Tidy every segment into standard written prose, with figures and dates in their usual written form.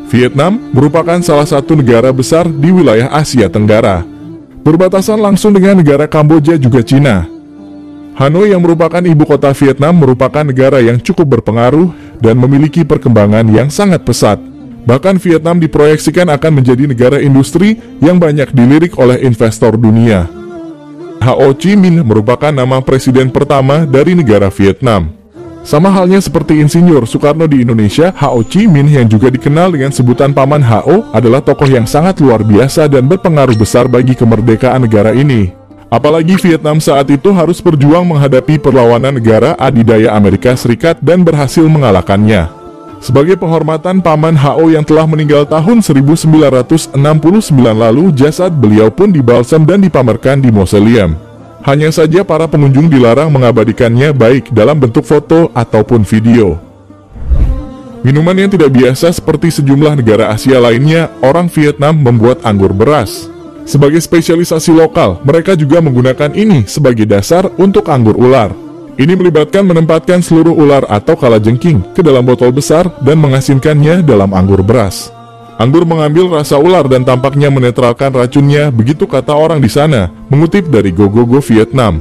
Vietnam merupakan salah satu negara besar di wilayah Asia Tenggara. Berbatasan langsung dengan negara Kamboja juga Cina. Hanoi yang merupakan ibu kota Vietnam merupakan negara yang cukup berpengaruh dan memiliki perkembangan yang sangat pesat. Bahkan Vietnam diproyeksikan akan menjadi negara industri yang banyak dilirik oleh investor dunia. Ho Chi Minh merupakan nama presiden pertama dari negara Vietnam. Sama halnya seperti Insinyur Soekarno di Indonesia, Ho Chi Minh yang juga dikenal dengan sebutan Paman HO adalah tokoh yang sangat luar biasa dan berpengaruh besar bagi kemerdekaan negara ini. Apalagi Vietnam saat itu harus berjuang menghadapi perlawanan negara adidaya Amerika Serikat dan berhasil mengalahkannya. Sebagai penghormatan Paman HO yang telah meninggal tahun 1969 lalu, jasad beliau pun dibalsam dan dipamerkan di mausoleum. Hanya saja para pengunjung dilarang mengabadikannya baik dalam bentuk foto ataupun video. Minuman yang tidak biasa seperti sejumlah negara Asia lainnya, orang Vietnam membuat anggur beras. Sebagai spesialisasi lokal, mereka juga menggunakan ini sebagai dasar untuk anggur ular. Ini melibatkan menempatkan seluruh ular atau kalajengking ke dalam botol besar dan mengasinkannya dalam anggur beras. Anggur mengambil rasa ular dan tampaknya menetralkan racunnya, begitu kata orang di sana, mengutip dari GoGoGo Vietnam.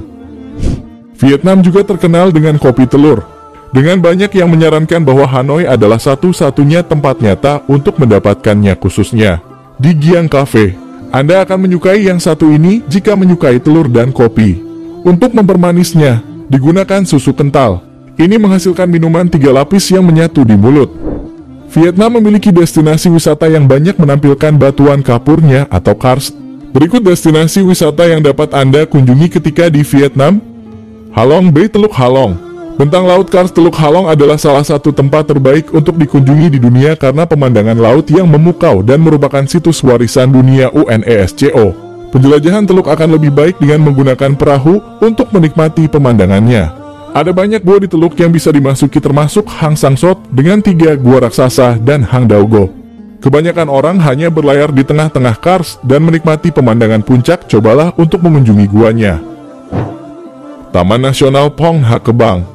Vietnam juga terkenal dengan kopi telur. Dengan banyak yang menyarankan bahwa Hanoi adalah satu-satunya tempat nyata untuk mendapatkannya khususnya di Giang Cafe. Anda akan menyukai yang satu ini jika menyukai telur dan kopi. Untuk mempermanisnya, digunakan susu kental. Ini menghasilkan minuman 3 lapis yang menyatu di mulut. Vietnam memiliki destinasi wisata yang banyak menampilkan batuan kapurnya atau karst. Berikut destinasi wisata yang dapat Anda kunjungi ketika di Vietnam. Halong Bay Teluk Halong. Bentang laut karst Teluk Halong adalah salah satu tempat terbaik untuk dikunjungi di dunia karena pemandangan laut yang memukau dan merupakan situs warisan dunia UNESCO. Penjelajahan teluk akan lebih baik dengan menggunakan perahu untuk menikmati pemandangannya. Ada banyak gua di teluk yang bisa dimasuki termasuk Hang Sang Sot dengan 3 gua raksasa dan Hang Dao Go. Kebanyakan orang hanya berlayar di tengah-tengah kars dan menikmati pemandangan puncak. Cobalah untuk mengunjungi guanya. Taman Nasional Phong Ha Kebang.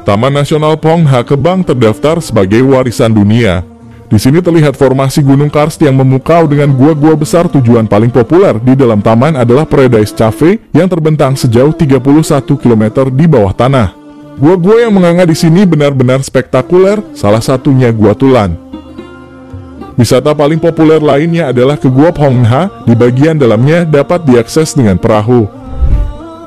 Taman Nasional Phong Ha Kebang terdaftar sebagai warisan dunia. Di sini terlihat formasi gunung karst yang memukau dengan gua-gua besar. Tujuan paling populer di dalam taman adalah Paradise Cafe yang terbentang sejauh 31 km di bawah tanah. Gua-gua yang menganga di sini benar-benar spektakuler, salah satunya Gua Tulan. Wisata paling populer lainnya adalah ke Gua Phong Ha, di bagian dalamnya dapat diakses dengan perahu.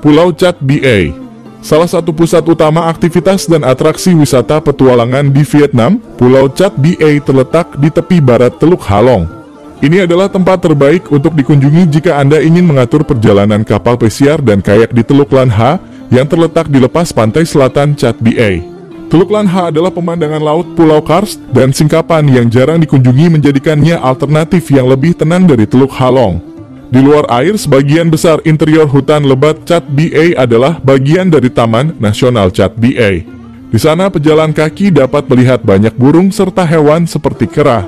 Pulau Chat Ba. Salah satu pusat utama aktivitas dan atraksi wisata petualangan di Vietnam, Pulau Chat Ba terletak di tepi barat Teluk Halong. Ini adalah tempat terbaik untuk dikunjungi jika Anda ingin mengatur perjalanan kapal pesiar dan kayak di Teluk Lan Ha, yang terletak di lepas pantai selatan Chat Ba. Teluk Lan Ha adalah pemandangan laut Pulau Karst dan singkapan yang jarang dikunjungi menjadikannya alternatif yang lebih tenang dari Teluk Halong. Di luar air, sebagian besar interior hutan lebat Chat Ba adalah bagian dari Taman Nasional Chat Ba. Di sana pejalan kaki dapat melihat banyak burung serta hewan seperti kera.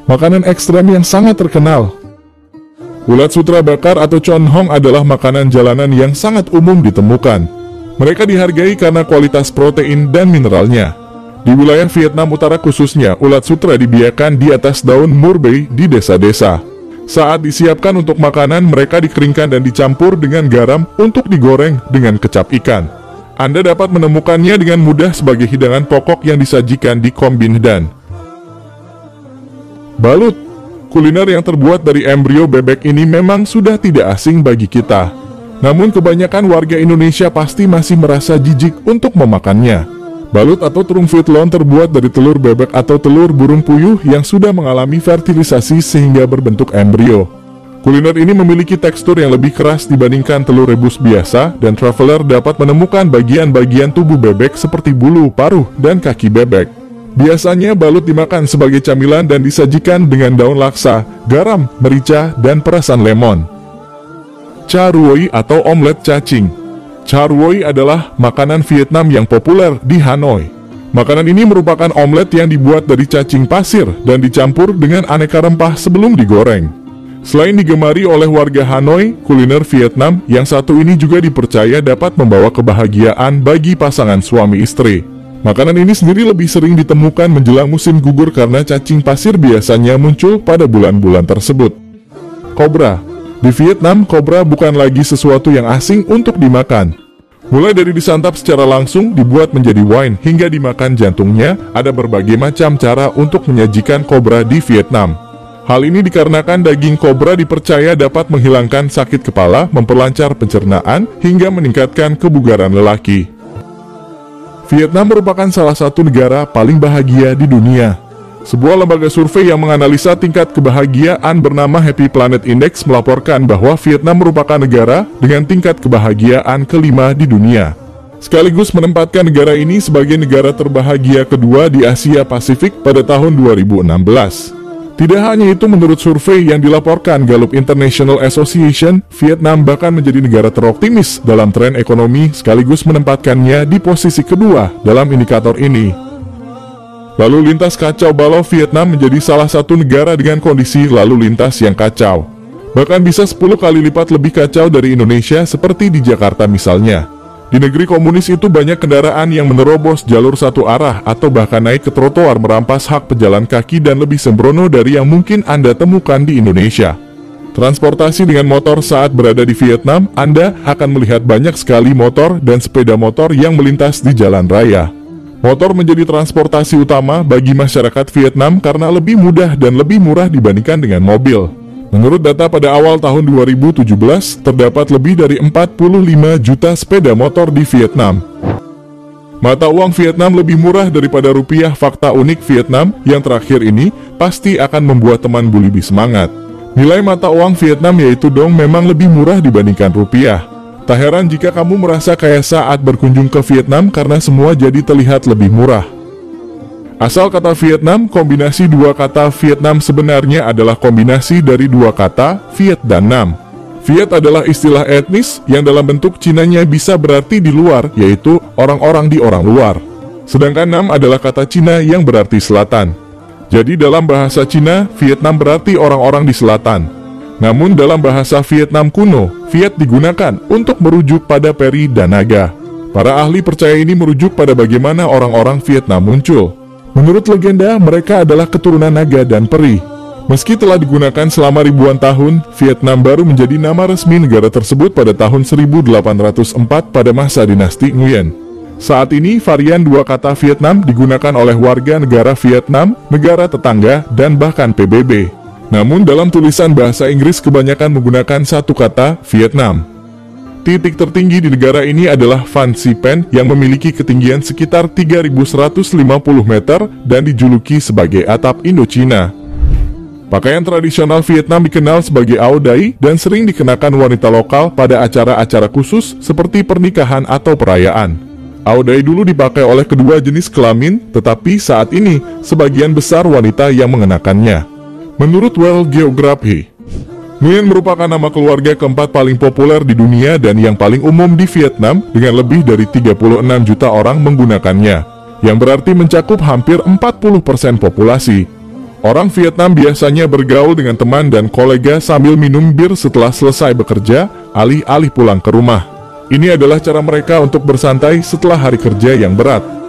Makanan ekstrem yang sangat terkenal. Ulat sutra bakar atau Chon Hong adalah makanan jalanan yang sangat umum ditemukan. Mereka dihargai karena kualitas protein dan mineralnya. Di wilayah Vietnam Utara khususnya, ulat sutra dibiarkan di atas daun murbei di desa-desa. Saat disiapkan untuk makanan, mereka dikeringkan dan dicampur dengan garam untuk digoreng dengan kecap ikan. Anda dapat menemukannya dengan mudah sebagai hidangan pokok yang disajikan di Combin Dan. Balut. Kuliner yang terbuat dari embrio bebek ini memang sudah tidak asing bagi kita. Namun kebanyakan warga Indonesia pasti masih merasa jijik untuk memakannya. Balut atau Trung Phuet Lon terbuat dari telur bebek atau telur burung puyuh yang sudah mengalami fertilisasi sehingga berbentuk embrio. Kuliner ini memiliki tekstur yang lebih keras dibandingkan telur rebus biasa, dan traveler dapat menemukan bagian-bagian tubuh bebek seperti bulu, paruh, dan kaki bebek. Biasanya balut dimakan sebagai camilan dan disajikan dengan daun laksa, garam, merica, dan perasan lemon. Char Roi atau omelet cacing. Char Roi adalah makanan Vietnam yang populer di Hanoi. Makanan ini merupakan omelet yang dibuat dari cacing pasir dan dicampur dengan aneka rempah sebelum digoreng. Selain digemari oleh warga Hanoi, kuliner Vietnam yang satu ini juga dipercaya dapat membawa kebahagiaan bagi pasangan suami istri. Makanan ini sendiri lebih sering ditemukan menjelang musim gugur karena cacing pasir biasanya muncul pada bulan-bulan tersebut. Kobra. Di Vietnam, kobra bukan lagi sesuatu yang asing untuk dimakan. Mulai dari disantap secara langsung, dibuat menjadi wine, hingga dimakan jantungnya, ada berbagai macam cara untuk menyajikan kobra di Vietnam. Hal ini dikarenakan daging kobra dipercaya dapat menghilangkan sakit kepala, memperlancar pencernaan, hingga meningkatkan kebugaran lelaki. Vietnam merupakan salah satu negara paling bahagia di dunia. Sebuah lembaga survei yang menganalisa tingkat kebahagiaan bernama Happy Planet Index melaporkan bahwa Vietnam merupakan negara dengan tingkat kebahagiaan kelima di dunia. Sekaligus menempatkan negara ini sebagai negara terbahagia kedua di Asia Pasifik pada tahun 2016. Tidak hanya itu, menurut survei yang dilaporkan Gallup International Association, Vietnam bahkan menjadi negara teroptimis dalam tren ekonomi sekaligus menempatkannya di posisi kedua dalam indikator ini. Lalu lintas kacau balau. Vietnam menjadi salah satu negara dengan kondisi lalu lintas yang kacau. Bahkan bisa 10 kali lipat lebih kacau dari Indonesia seperti di Jakarta misalnya. Di negeri komunis itu banyak kendaraan yang menerobos jalur satu arah atau bahkan naik ke trotoar merampas hak pejalan kaki dan lebih sembrono dari yang mungkin Anda temukan di Indonesia. Transportasi dengan motor. Saat berada di Vietnam, Anda akan melihat banyak sekali motor dan sepeda motor yang melintas di jalan raya. Motor menjadi transportasi utama bagi masyarakat Vietnam karena lebih mudah dan lebih murah dibandingkan dengan mobil. Menurut data pada awal tahun 2017, terdapat lebih dari 45 juta sepeda motor di Vietnam. Mata uang Vietnam lebih murah daripada rupiah. Fakta unik Vietnam yang terakhir ini pasti akan membuat teman Bulibi semangat. Nilai mata uang Vietnam yaitu dong memang lebih murah dibandingkan rupiah. Tak heran jika kamu merasa kaya saat berkunjung ke Vietnam karena semua jadi terlihat lebih murah. Asal kata Vietnam, kombinasi dua kata Vietnam sebenarnya adalah kombinasi dari dua kata Viet dan Nam. Viet adalah istilah etnis yang dalam bentuk Cinanya bisa berarti di luar, yaitu orang-orang di orang luar. Sedangkan Nam adalah kata Cina yang berarti selatan. Jadi dalam bahasa Cina, Vietnam berarti orang-orang di selatan. Namun dalam bahasa Vietnam kuno, Viet digunakan untuk merujuk pada peri dan naga. Para ahli percaya ini merujuk pada bagaimana orang-orang Vietnam muncul. Menurut legenda, mereka adalah keturunan naga dan peri. Meski telah digunakan selama ribuan tahun, Vietnam baru menjadi nama resmi negara tersebut pada tahun 1804 pada masa dinasti Nguyen. Saat ini, varian dua kata Vietnam digunakan oleh warga negara Vietnam, negara tetangga, dan bahkan PBB. Namun dalam tulisan bahasa Inggris kebanyakan menggunakan satu kata, Vietnam. Titik tertinggi di negara ini adalah Van Si Pen yang memiliki ketinggian sekitar 3.150 meter dan dijuluki sebagai atap Indochina. Pakaian tradisional Vietnam dikenal sebagai Áo Dai dan sering dikenakan wanita lokal pada acara-acara khusus seperti pernikahan atau perayaan. Áo Dai dulu dipakai oleh kedua jenis kelamin, tetapi saat ini sebagian besar wanita yang mengenakannya. Menurut World Geography, Nguyen merupakan nama keluarga keempat paling populer di dunia dan yang paling umum di Vietnam dengan lebih dari 36 juta orang menggunakannya, yang berarti mencakup hampir 40% populasi. Orang Vietnam biasanya bergaul dengan teman dan kolega sambil minum bir setelah selesai bekerja, alih-alih pulang ke rumah. Ini adalah cara mereka untuk bersantai setelah hari kerja yang berat.